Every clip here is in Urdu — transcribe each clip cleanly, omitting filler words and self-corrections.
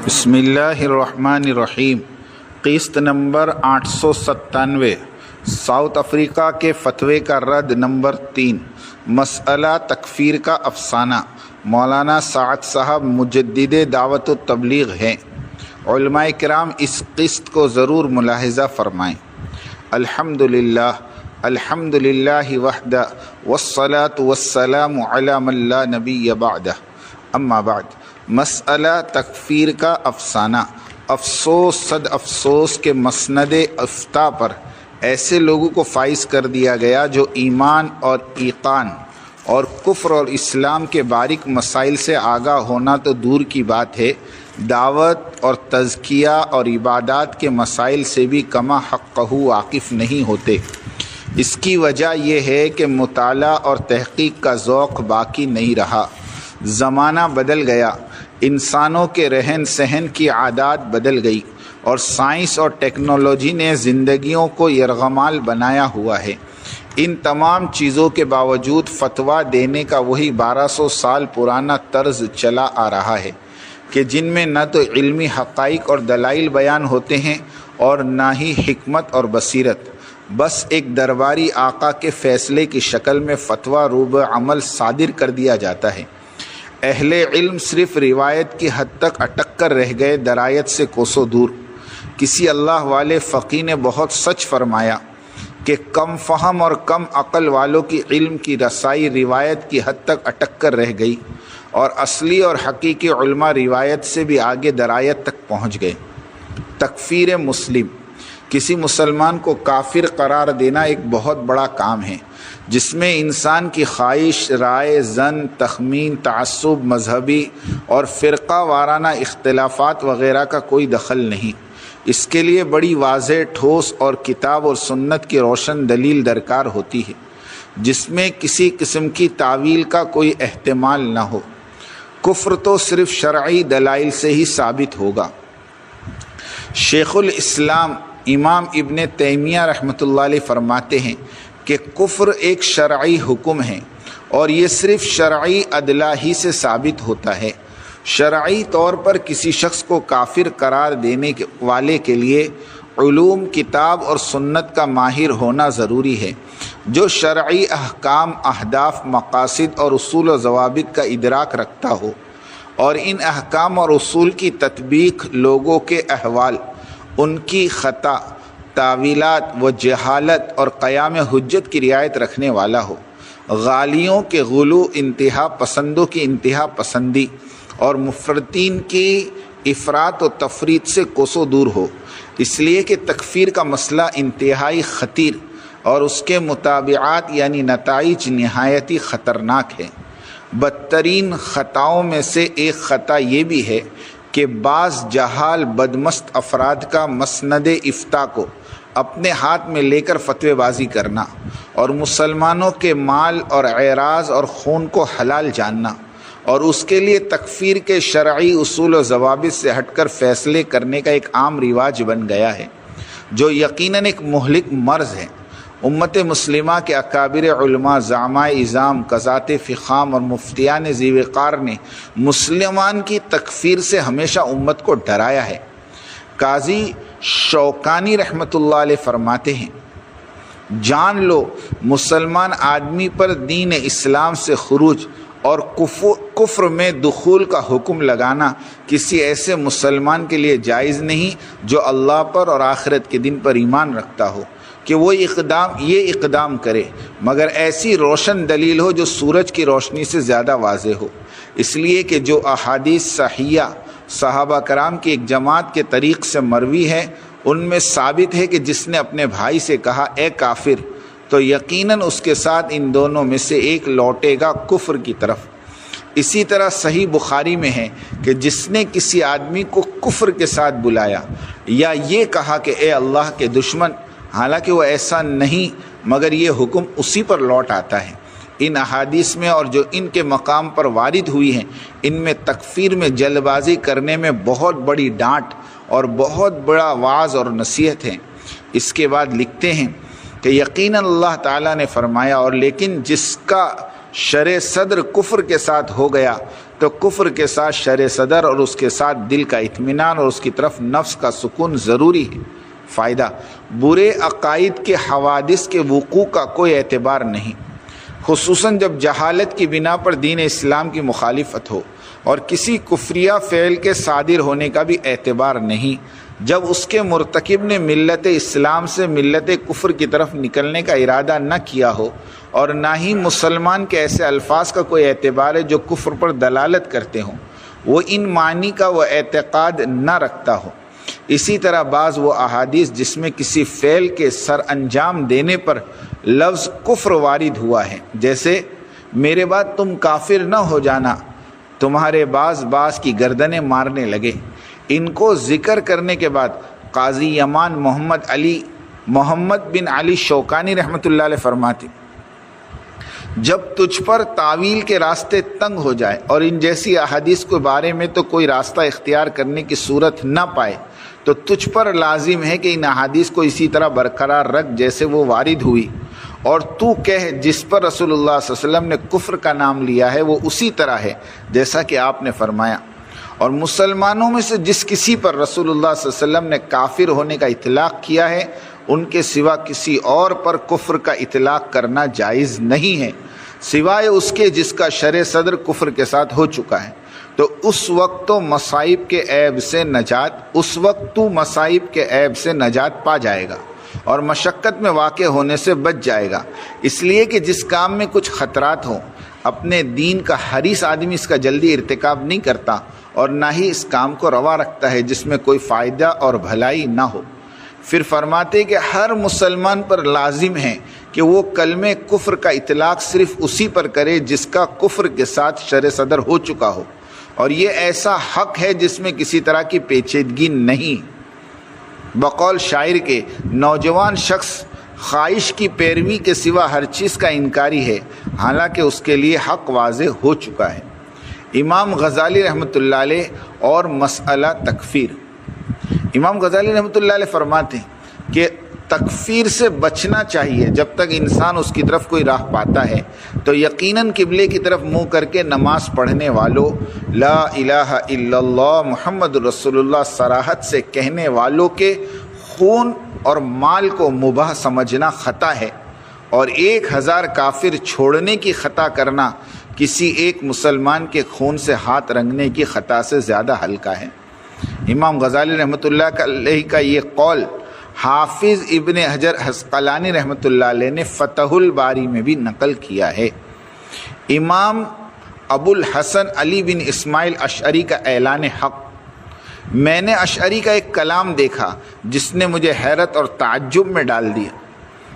بسم اللہ الرحمن الرحیم۔ قسط نمبر 897، ساؤتھ افریقہ کے فتوے کا رد نمبر 3، مسئلہ تکفیر کا افسانہ۔ مولانا سعد صاحب مجدد دعوت و تبلیغ ہیں۔ علماء کرام اس قسط کو ضرور ملاحظہ فرمائیں۔ الحمدللہ الحمدللہ وحدہ والصلاة والسلام علی من لا نبی بعدہ، اما بعد۔ مسئلہ تکفیر کا افسانہ۔ افسوس صد افسوس کے مسند افتاء پر ایسے لوگوں کو فائز کر دیا گیا جو ایمان اور ایقان اور کفر اور اسلام کے باریک مسائل سے آگاہ ہونا تو دور کی بات ہے، دعوت اور تزکیہ اور عبادات کے مسائل سے بھی کما حقہ واقف نہیں ہوتے۔ اس کی وجہ یہ ہے کہ مطالعہ اور تحقیق کا ذوق باقی نہیں رہا۔ زمانہ بدل گیا، انسانوں کے رہن سہن کی عادات بدل گئی اور سائنس اور ٹیکنالوجی نے زندگیوں کو یرغمال بنایا ہوا ہے۔ ان تمام چیزوں کے باوجود فتویٰ دینے کا وہی 1200 سال پرانا طرز چلا آ رہا ہے کہ جن میں نہ تو علمی حقائق اور دلائل بیان ہوتے ہیں اور نہ ہی حکمت اور بصیرت، بس ایک درباری آقا کے فیصلے کی شکل میں فتویٰ روب عمل صادر کر دیا جاتا ہے۔ اہل علم صرف روایت کی حد تک اٹک کر رہ گئے، درایت سے کوسوں دور۔ کسی اللہ والے فقیہ نے بہت سچ فرمایا کہ کم فہم اور کم عقل والوں کی علم کی رسائی روایت کی حد تک اٹک کر رہ گئی اور اصلی اور حقیقی علماء روایت سے بھی آگے درایت تک پہنچ گئے۔ تکفیر مسلم، کسی مسلمان کو کافر قرار دینا ایک بہت بڑا کام ہے جس میں انسان کی خواہش، رائے، ظن، تخمین، تعصب، مذہبی اور فرقہ وارانہ اختلافات وغیرہ کا کوئی دخل نہیں۔ اس کے لیے بڑی واضح، ٹھوس اور کتاب اور سنت کی روشن دلیل درکار ہوتی ہے جس میں کسی قسم کی تعویل کا کوئی احتمال نہ ہو۔ کفر تو صرف شرعی دلائل سے ہی ثابت ہوگا۔ شیخ الاسلام امام ابن تیمیہ رحمۃ اللہ علیہ فرماتے ہیں کہ کفر ایک شرعی حکم ہے اور یہ صرف شرعی ادلہ ہی سے ثابت ہوتا ہے۔ شرعی طور پر کسی شخص کو کافر قرار دینے والے کے لیے علوم کتاب اور سنت کا ماہر ہونا ضروری ہے جو شرعی احکام، اہداف، مقاصد اور اصول و ضوابط کا ادراک رکھتا ہو اور ان احکام اور اصول کی تطبیق لوگوں کے احوال، ان کی خطا، تعویلات و جہالت اور قیام حجت کی رعایت رکھنے والا ہو، غالیوں کے غلو، انتہا پسندوں کی انتہا پسندی اور مفرطین کی افراط و تفریط سے کوسوں دور ہو۔ اس لیے کہ تکفیر کا مسئلہ انتہائی خطیر اور اس کے متابعات یعنی نتائج نہایتی خطرناک ہے۔ بدترین خطاؤں میں سے ایک خطا یہ بھی ہے کہ بعض جہال بدمست افراد کا مسند افتاء کو اپنے ہاتھ میں لے کر فتوی بازی کرنا اور مسلمانوں کے مال اور اعراض اور خون کو حلال جاننا اور اس کے لیے تکفیر کے شرعی اصول و ضوابط سے ہٹ کر فیصلے کرنے کا ایک عام رواج بن گیا ہے جو یقیناً ایک مہلک مرض ہے۔ امت مسلمہ کے اکابر علماء، زعماء اعظام، قضات فخام اور مفتیان ذی وقار نے مسلمان کی تکفیر سے ہمیشہ امت کو ڈرایا ہے۔ قاضی شوکانی رحمۃ اللہ علیہ فرماتے ہیں، جان لو مسلمان آدمی پر دین اسلام سے خروج اور کفر میں دخول کا حکم لگانا کسی ایسے مسلمان کے لیے جائز نہیں جو اللہ پر اور آخرت کے دن پر ایمان رکھتا ہو کہ وہ یہ اقدام کرے، مگر ایسی روشن دلیل ہو جو سورج کی روشنی سے زیادہ واضح ہو۔ اس لیے کہ جو احادیث صحیحہ صحابہ کرام کی ایک جماعت کے طریق سے مروی ہے ان میں ثابت ہے کہ جس نے اپنے بھائی سے کہا اے کافر تو یقیناً اس کے ساتھ ان دونوں میں سے ایک لوٹے گا کفر کی طرف۔ اسی طرح صحیح بخاری میں ہے کہ جس نے کسی آدمی کو کفر کے ساتھ بلایا یا یہ کہا کہ اے اللہ کے دشمن، حالانکہ وہ ایسا نہیں مگر یہ حکم اسی پر لوٹ آتا ہے۔ ان احادیث میں اور جو ان کے مقام پر وارد ہوئی ہیں ان میں تکفیر میں جلد بازی کرنے میں بہت بڑی ڈانٹ اور بہت بڑا وعظ اور نصیحت ہے۔ اس کے بعد لکھتے ہیں کہ یقیناً اللہ تعالیٰ نے فرمایا، اور لیکن جس کا شرع صدر کفر کے ساتھ ہو گیا تو کفر کے ساتھ شرع صدر اور اس کے ساتھ دل کا اطمینان اور اس کی طرف نفس کا سکون ضروری ہے۔ فائدہ، برے عقائد کے حوادث کے وقوع کا کوئی اعتبار نہیں، خصوصاً جب جہالت کی بنا پر دین اسلام کی مخالفت ہو، اور کسی کفریہ فعل کے صادر ہونے کا بھی اعتبار نہیں جب اس کے مرتکب نے ملت اسلام سے ملت کفر کی طرف نکلنے کا ارادہ نہ کیا ہو، اور نہ ہی مسلمان کے ایسے الفاظ کا کوئی اعتبار ہے جو کفر پر دلالت کرتے ہوں، وہ ان معنی کا وہ اعتقاد نہ رکھتا ہو۔ اسی طرح بعض وہ احادیث جس میں کسی فعل کے سر انجام دینے پر لفظ کفر وارد ہوا ہے، جیسے میرے بعد تم کافر نہ ہو جانا، تمہارے بعض کی گردنیں مارنے لگے، ان کو ذکر کرنے کے بعد قاضی یمان محمد بن علی شوکانی رحمۃ اللہ علیہ فرماتے، جب تجھ پر تعویل کے راستے تنگ ہو جائے اور ان جیسی احادیث کے بارے میں تو کوئی راستہ اختیار کرنے کی صورت نہ پائے، تو تجھ پر لازم ہے کہ ان احادیث کو اسی طرح برقرار رکھ جیسے وہ وارد ہوئی، اور تو کہہ جس پر رسول اللہ صلی اللہ علیہ وسلم نے کفر کا نام لیا ہے وہ اسی طرح ہے جیسا کہ آپ نے فرمایا، اور مسلمانوں میں سے جس کسی پر رسول اللہ صلی اللہ علیہ وسلم نے کافر ہونے کا اطلاق کیا ہے، ان کے سوا کسی اور پر کفر کا اطلاق کرنا جائز نہیں ہے، سوائے اس کے جس کا شرع صدر کفر کے ساتھ ہو چکا ہے، تو اس وقت تو مصائب کے عیب سے نجات پا جائے گا اور مشقت میں واقع ہونے سے بچ جائے گا، اس لیے کہ جس کام میں کچھ خطرات ہوں، اپنے دین کا حریص آدمی اس کا جلدی ارتکاب نہیں کرتا، اور نہ ہی اس کام کو روا رکھتا ہے جس میں کوئی فائدہ اور بھلائی نہ ہو۔ پھر فرماتے کہ ہر مسلمان پر لازم ہے کہ وہ کلمہ کفر کا اطلاق صرف اسی پر کرے جس کا کفر کے ساتھ شرع صدر ہو چکا ہو، اور یہ ایسا حق ہے جس میں کسی طرح کی پیچیدگی نہیں۔ بقول شاعر کے، نوجوان شخص خواہش کی پیروی کے سوا ہر چیز کا انکاری ہے، حالانکہ اس کے لیے حق واضح ہو چکا ہے۔ امام غزالی رحمۃ اللہ علیہ اور مسئلہ تکفیر۔ امام غزالی رحمۃ اللہ علیہ فرماتے ہیں کہ تکفیر سے بچنا چاہیے جب تک انسان اس کی طرف کوئی راہ پاتا ہے، تو یقیناً قبلے کی طرف منہ کر کے نماز پڑھنے والوں، لا الہ الا اللہ محمد رسول اللہ صراحت سے کہنے والوں کے خون اور مال کو مباح سمجھنا خطا ہے، اور 1000 کافر چھوڑنے کی خطا کرنا کسی ایک مسلمان کے خون سے ہاتھ رنگنے کی خطا سے زیادہ ہلکا ہے۔ امام غزالی رحمۃ اللہ علیہ کا یہ قول حافظ ابن حجر عسقلانی رحمۃ اللہ علیہ نے فتح الباری میں بھی نقل کیا ہے۔ امام ابو الحسن علی بن اسماعیل اشعری کا اعلان حق۔ میں نے اشعری کا ایک کلام دیکھا جس نے مجھے حیرت اور تعجب میں ڈال دیا،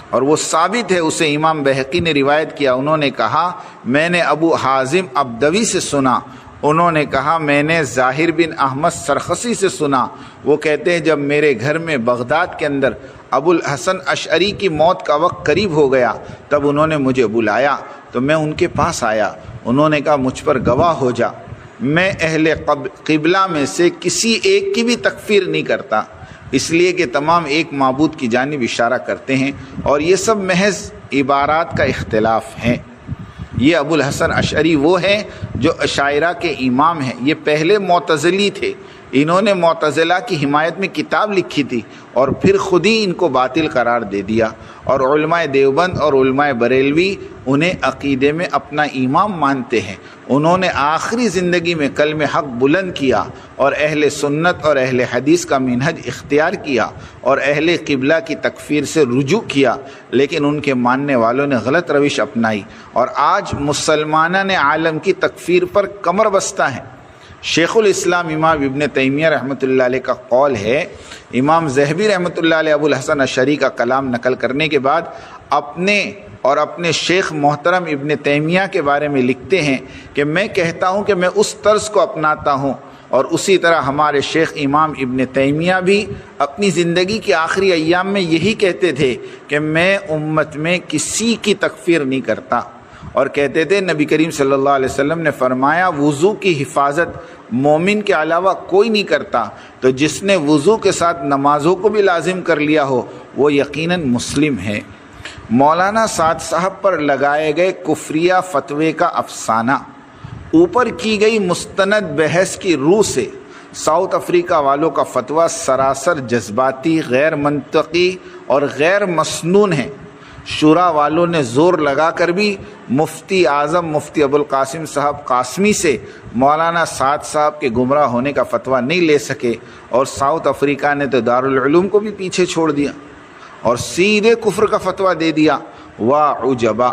اور وہ ثابت ہے، اسے امام بہقی نے روایت کیا۔ انہوں نے کہا میں نے ابو حازم ابدوی سے سنا، انہوں نے کہا میں نے ظاہر بن احمد سرخسی سے سنا، وہ کہتے ہیں جب میرے گھر میں بغداد کے اندر ابو الحسن اشعری کی موت کا وقت قریب ہو گیا، تب انہوں نے مجھے بلایا تو میں ان کے پاس آیا، انہوں نے کہا مجھ پر گواہ ہو جا، میں اہل قبلہ میں سے کسی ایک کی بھی تکفیر نہیں کرتا، اس لیے کہ تمام ایک معبود کی جانب اشارہ کرتے ہیں، اور یہ سب محض عبارات کا اختلاف ہیں۔ یہ ابو الحسن اشعری وہ ہیں جو اشاعرہ کے امام ہیں، یہ پہلے معتزلی تھے، انہوں نے معتزلہ کی حمایت میں کتاب لکھی تھی اور پھر خود ہی ان کو باطل قرار دے دیا، اور علماء دیوبند اور علماء بریلوی انہیں عقیدے میں اپنا امام مانتے ہیں۔ انہوں نے آخری زندگی میں کلمہ حق بلند کیا اور اہل سنت اور اہل حدیث کا منہج اختیار کیا اور اہل قبلہ کی تکفیر سے رجوع کیا، لیکن ان کے ماننے والوں نے غلط روش اپنائی، اور آج مسلمانان عالم کی تکفیر پر کمر بستہ ہیں۔ شیخ الاسلام امام ابن تیمیہ رحمۃ اللہ علیہ کا قول ہے، امام ذہبی رحمۃ اللہ علیہ ابو الحسن اشعری کا کلام نقل کرنے کے بعد اپنے شیخ محترم ابن تیمیہ کے بارے میں لکھتے ہیں کہ میں کہتا ہوں کہ میں اس طرز کو اپناتا ہوں، اور اسی طرح ہمارے شیخ امام ابن تیمیہ بھی اپنی زندگی کے آخری ایام میں یہی کہتے تھے کہ میں امت میں کسی کی تکفیر نہیں کرتا، اور کہتے تھے نبی کریم صلی اللہ علیہ وسلم نے فرمایا وضو کی حفاظت مومن کے علاوہ کوئی نہیں کرتا، تو جس نے وضو کے ساتھ نمازوں کو بھی لازم کر لیا ہو وہ یقیناً مسلم ہے۔ مولانا سعد صاحب پر لگائے گئے کفریہ فتوے کا افسانہ۔ اوپر کی گئی مستند بحث کی روح سے ساؤتھ افریقہ والوں کا فتویٰ سراسر جذباتی، غیر منطقی اور غیر مسنون ہے۔ شورا والوں نے زور لگا کر بھی مفتی اعظم مفتی ابوالقاسم صاحب قاسمی سے مولانا سعد صاحب کے گمراہ ہونے کا فتویٰ نہیں لے سکے، اور ساؤتھ افریقہ نے تو دارالعلوم کو بھی پیچھے چھوڑ دیا اور سیدھے کفر کا فتویٰ دے دیا۔ واہ عجبا!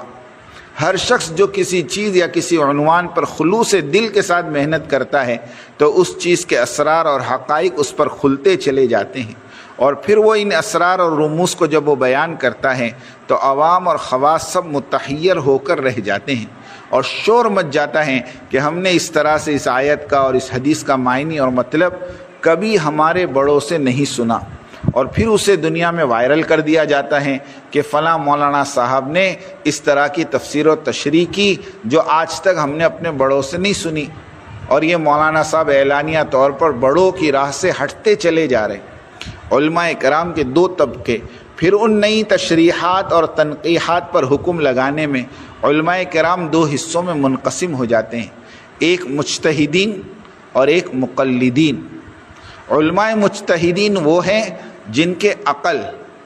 ہر شخص جو کسی چیز یا کسی عنوان پر خلوص دل کے ساتھ محنت کرتا ہے تو اس چیز کے اسرار اور حقائق اس پر کھلتے چلے جاتے ہیں، اور پھر وہ ان اسرار اور رموز کو جب وہ بیان کرتا ہے تو عوام اور خواص سب متحیر ہو کر رہ جاتے ہیں، اور شور مچ جاتا ہے کہ ہم نے اس طرح سے اس آیت کا اور اس حدیث کا معنی اور مطلب کبھی ہمارے بڑوں سے نہیں سنا، اور پھر اسے دنیا میں وائرل کر دیا جاتا ہے کہ فلاں مولانا صاحب نے اس طرح کی تفسیر و تشریح کی جو آج تک ہم نے اپنے بڑوں سے نہیں سنی، اور یہ مولانا صاحب اعلانیہ طور پر بڑوں کی راہ سے ہٹتے چلے جا رہے ہیں۔ علماء کرام کے دو طبقے، پھر ان نئی تشریحات اور تنقیحات پر حکم لگانے میں علماء کرام دو حصوں میں منقسم ہو جاتے ہیں، ایک مجتہدین اور ایک مقلدین۔ علماء مجتہدین وہ ہیں جن کے عقل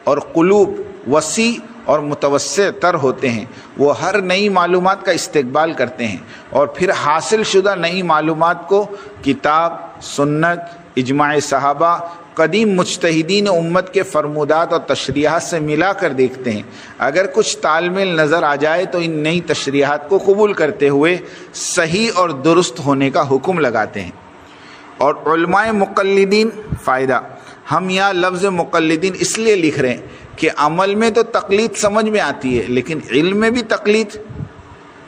اور قلوب وسیع اور متوسع تر ہوتے ہیں، وہ ہر نئی معلومات کا استقبال کرتے ہیں اور پھر حاصل شدہ نئی معلومات کو کتاب، سنت، اجماع صحابہ، قدیم مجتہدین امت کے فرمودات اور تشریحات سے ملا کر دیکھتے ہیں۔ اگر کچھ تال میل نظر آ جائے تو ان نئی تشریحات کو قبول کرتے ہوئے صحیح اور درست ہونے کا حکم لگاتے ہیں۔ اور علماء مقلدین، فائدہ، ہم یہاں لفظ مقلدین اس لیے لکھ رہے ہیں کہ عمل میں تو تقلید سمجھ میں آتی ہے، لیکن علم میں بھی تقلید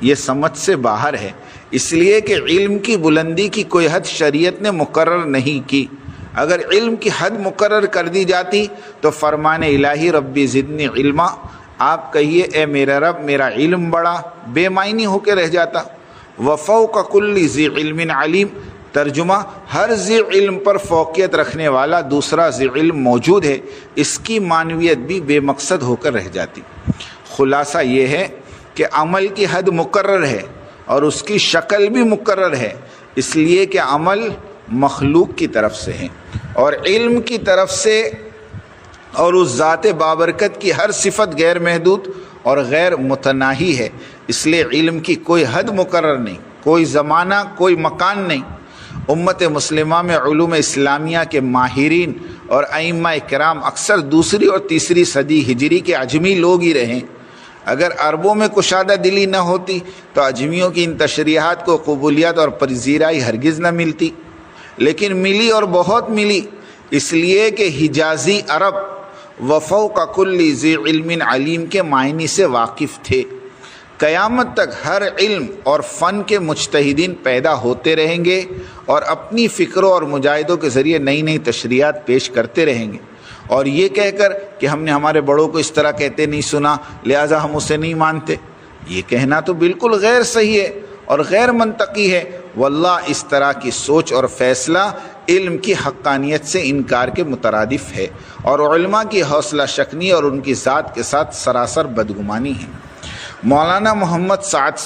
یہ سمجھ سے باہر ہے، اس لیے کہ علم کی بلندی کی کوئی حد شریعت نے مقرر نہیں کی۔ اگر علم کی حد مقرر کر دی جاتی تو فرمان الہی ربی زدنی علما، آپ کہیے اے میرا رب میرا علم بڑا، بے معنی ہو کے رہ جاتا۔ وفوق کل ذی علم علیم، ترجمہ، ہر ذی علم پر فوقیت رکھنے والا دوسرا ذی علم موجود ہے، اس کی معنویت بھی بے مقصد ہو کر رہ جاتی۔ خلاصہ یہ ہے کہ عمل کی حد مقرر ہے اور اس کی شکل بھی مقرر ہے، اس لیے کہ عمل مخلوق کی طرف سے ہے اور علم کی طرف سے، اور اس ذات بابرکت کی ہر صفت غیر محدود اور غیر متناہی ہے، اس لیے علم کی کوئی حد مقرر نہیں، کوئی زمانہ، کوئی مکان نہیں۔ امت مسلمہ میں علوم اسلامیہ کے ماہرین اور ائمہ کرام اکثر دوسری اور تیسری صدی ہجری کے عجمی لوگ ہی رہیں۔ اگر عربوں میں کشادہ دلی نہ ہوتی تو اجمیوں کی ان تشریحات کو قبولیت اور پذیرائی ہرگز نہ ملتی، لیکن ملی اور بہت ملی، اس لیے کہ حجازی عرب وفوق کل ذی علم علیم کے معنی سے واقف تھے۔ قیامت تک ہر علم اور فن کے مجتہدین پیدا ہوتے رہیں گے اور اپنی فکروں اور مجاہدوں کے ذریعے نئی نئی تشریحات پیش کرتے رہیں گے، اور یہ کہہ کر کہ ہم نے ہمارے بڑوں کو اس طرح کہتے نہیں سنا لہٰذا ہم اسے نہیں مانتے، یہ کہنا تو بالکل غیر صحیح ہے اور غیر منطقی ہے۔ واللہ اس طرح کی سوچ اور فیصلہ علم کی حقانیت سے انکار کے مترادف ہے اور علماء کی حوصلہ شکنی اور ان کی ذات کے ساتھ سراسر بدگمانی ہے۔ مولانا سعد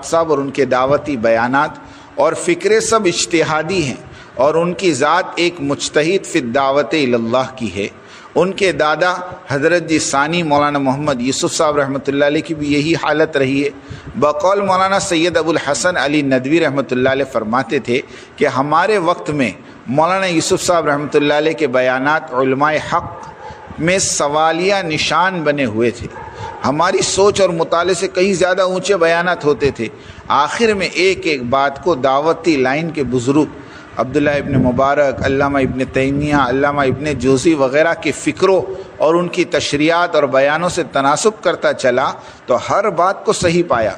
صاحب اور ان کے دعوتی بیانات اور فکرے سب اجتہادی ہیں، اور ان کی ذات ایک مجتہد فی الدعوت الی اللہ کی ہے۔ ان کے دادا حضرت جی ثانی مولانا محمد یوسف صاحب رحمۃ اللہ علیہ کی بھی یہی حالت رہی ہے۔ بقول مولانا سید ابو الحسن علی ندوی رحمۃ اللہ علیہ فرماتے تھے کہ ہمارے وقت میں مولانا یوسف صاحب رحمۃ اللہ علیہ کے بیانات علماء حق میں سوالیہ نشان بنے ہوئے تھے، ہماری سوچ اور مطالعے سے کہیں زیادہ اونچے بیانات ہوتے تھے۔ آخر میں ایک ایک بات کو دعوتی لائن کے بزرگ عبداللہ ابن مبارک، علامہ ابن تیمیہ، علامہ ابن جوزی وغیرہ کے فکروں اور ان کی تشریحات اور بیانوں سے تناسب کرتا چلا تو ہر بات کو صحیح پایا،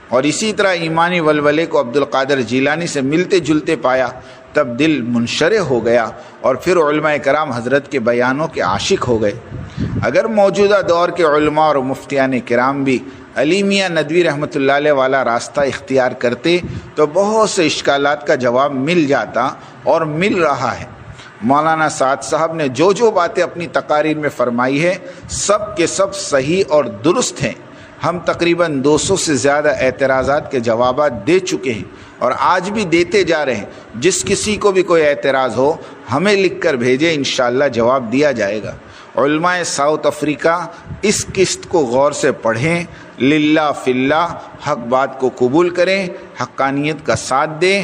اور اسی طرح ایمانی ولولے کو عبد القادر جیلانی سے ملتے جلتے پایا، تب دل منشرح ہو گیا اور پھر علماء کرام حضرت کے بیانوں کے عاشق ہو گئے۔ اگر موجودہ دور کے علماء اور مفتیان کرام بھی علی میاں ندوی رحمۃ اللہ علیہ والا راستہ اختیار کرتے تو بہت سے اشکالات کا جواب مل جاتا اور مل رہا ہے۔ مولانا سعد صاحب نے جو باتیں اپنی تقاریر میں فرمائی ہے سب کے سب صحیح اور درست ہیں۔ ہم تقریباً 200 سے زیادہ اعتراضات کے جوابات دے چکے ہیں اور آج بھی دیتے جا رہے ہیں۔ جس کسی کو بھی کوئی اعتراض ہو ہمیں لکھ کر بھیجے، انشاءاللہ جواب دیا جائے گا۔ علماء ساؤتھ افریقہ اس قسط کو غور سے پڑھیں، للہ فی اللہ، حق بات کو قبول کریں، حقانیت کا ساتھ دیں۔